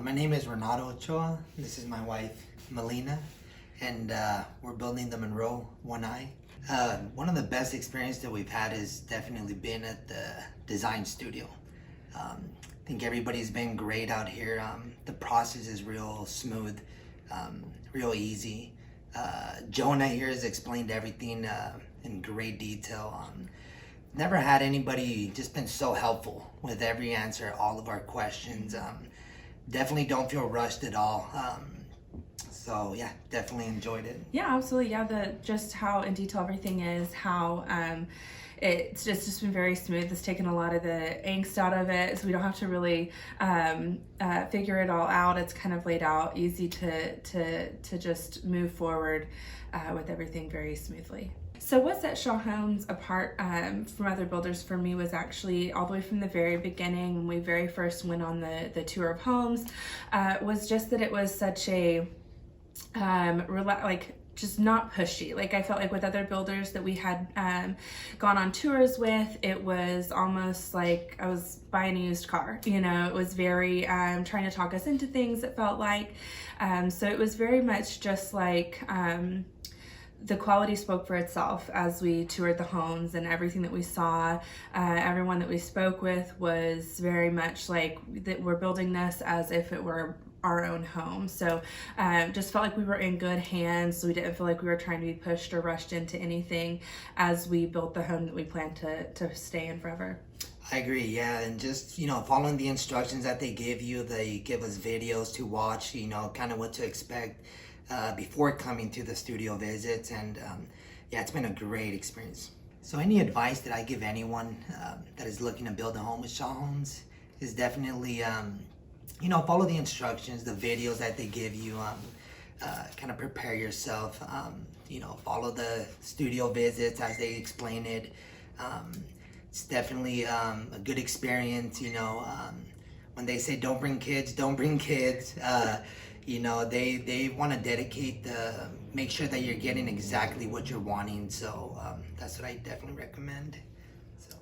My name is Renado Ochoa. This is my wife, Melina, and we're building the Monroe One Eye. One of the best experiences that we've had has definitely been at the design studio. I think everybody's been great out here. The process is real smooth, real easy. Jonah here has explained everything in great detail. Never had anybody just been so helpful with every answer, all of our questions. Definitely don't feel rushed at all. So yeah, definitely enjoyed it. Yeah, absolutely. Yeah, just how in detail everything is, how it's just been very smooth. It's taken a lot of the angst out of it, so we don't have to really figure it all out. It's kind of laid out, easy to just move forward with everything very smoothly. So what set Shaw Homes apart from other builders for me was actually all the way from the very beginning when we very first went on the tour of homes, was just that it was such a just not pushy. Like I felt like with other builders that we had gone on tours with, it was almost like I was buying a used car. You know, it was very trying to talk us into things, it felt like. So it was very much just like the quality spoke for itself as we toured the homes, and everything that we saw, everyone that we spoke with was very much like that we're building this as if it were our own home. So just felt like we were in good hands. So we didn't feel like we were trying to be pushed or rushed into anything as we built the home that we plan to stay in forever. I agree, yeah, and just, following the instructions that they give you. They give us videos to watch, kind of what to expect before coming to the studio visits, and yeah, it's been a great experience. So any advice that I give anyone that is looking to build a home with Shaw Homes is definitely, follow the instructions, the videos that they give you, kind of prepare yourself, follow the studio visits as they explain it. It's definitely a good experience, when they say don't bring kids, don't bring kids. They want to make sure that you're getting exactly what you're wanting. So that's what I definitely recommend. So.